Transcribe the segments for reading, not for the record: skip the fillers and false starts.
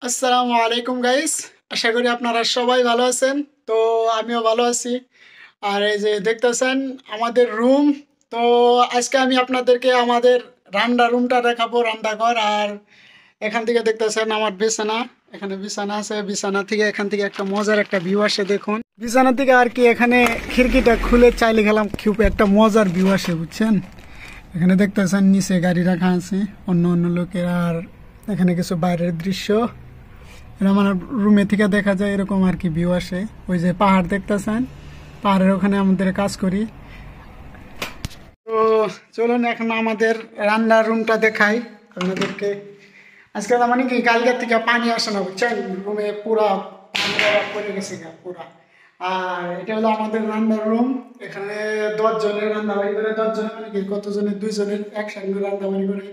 আসসালামু আলাইকুম গাইস। আশা করি আপনারা সবাই ভালো আছেন। তো আমিও ভালো আছি। আর এই যে দেখতেছেন আমাদের রুম। তো আজকে আমি আপনাদেরকে আমাদের রান্না রুমটা দেখাবো, রান্নাঘর। আর এখান থেকে দেখতেছেন আমার বিছানা। এখানে বিছানা আছে, বিছানা থেকে এখান থেকে একটা মজার একটা ভিউ আসে দেখুন। বিছানা থেকে আর কি এখানে খিড়কিটা খুলে চাইলে গেলাম, খুব একটা মজার ভিউ আসে বুঝছেন। এখানে দেখতেছেন নিচে গাড়ি রাখা আছে অন্য অন্য লোকের। আর এখানে কিছু বাইরের দৃশ্য এটা আমার রুমে থেকে দেখা যায়, এরকম আর কি ভিউ আসে। ওই যে পাহাড় দেখতেছেন, পাহাড়ের ওখানে আমাদের কাজ করি। তো চলুন এখন আমাদের রান্নার রুমটা দেখাই আপনাদেরকে। আজকে মানে কি কালকের থেকে পানি আসে না বুঝছেন, রুমে পুরা পানি পড়ে গেছে পুরা। আর এটা হলো আমাদের রান্নার রুম। এখানে 10 জনের রান্নাবাড়ি করে, 10 জনের মানে কি কতজনের, 2 জনের একসঙ্গে রান্নাবাড়ি করে,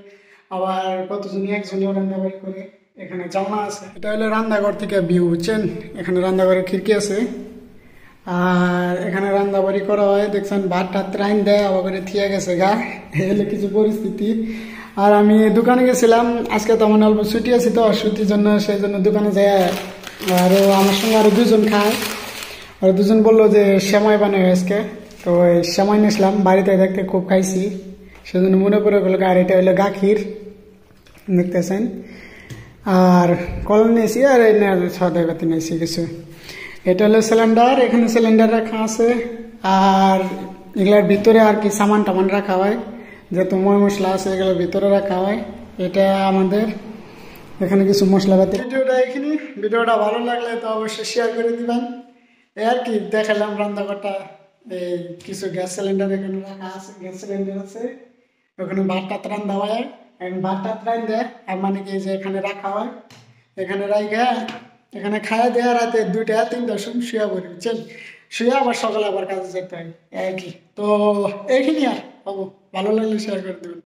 আবার কতজনই একজনেও রান্নাবাড়ি করে। এখানে জানলা আছে, এটা হলো রান্নাঘর থেকে ভিউ বুঝছেন। এখানে রান্নাঘরের খিড়কি আছে। আর এখানে রান্নাবাড়ি করা হয়, দেখছেন ভাত টাত রাইন দেয়, আবার করে থিয়ে গেছে গা। এলে কিছু পরিস্থিতি। আর আমি দোকানে গেছিলাম আজকে, তো আমার অল্প ছুটি আছে, তো ছুটির জন্য সেই জন্য দোকানে যাই। আরও আমার সঙ্গে আরো 2জন খায়। আর 2জন বললো যে সেমাই বানায় আজকে। তো এই সেমাই নিয়েছিলাম, বাড়িতে দেখতে খুব খাইছি, সেজন্য মনে পড়ে গেল। আর এটা হলো গাখির দেখতেছেন। আর কলম নিয়েছি, আর এই সদাই পাতি নিয়েছি কিছু। এটা হলো সিলিন্ডার, এখানে সিলিন্ডার রাখা আছে। আর এগুলোর ভিতরে আর কি সামান টামান রাখা হয়, যেহেতু ময় মশলা আছে এগুলোর ভিতরে রাখা হয়। এটা আমাদের এখানে কিছু মশলাপাতি। ভিডিওটা এখানে, ভিডিওটা ভালো লাগলে তো অবশ্যই শেয়ার করে দিবেন। এই আর কি দেখালাম রান্নাঘরটা। এই কিছু গ্যাস সিলিন্ডার এখানে রাখা আছে, গ্যাস সিলিন্ডার আছে। ওখানে ভাত টাত রান্ধা হয়, এখন ভাত টাত রান্ধে আর মানে কি যে এখানে রাখা হয়। এখানে রাখা, এখানে খাওয়া দেওয়া রাতে 2টা 3টার সময় শুয়ে পড়ি বুঝছেন। শুয়ে আবার সকালে আবার কাজে যেতে হয় আর কি। তো এইখানে আর হবো, ভালো লাগলে শেয়ার করে দেবেন।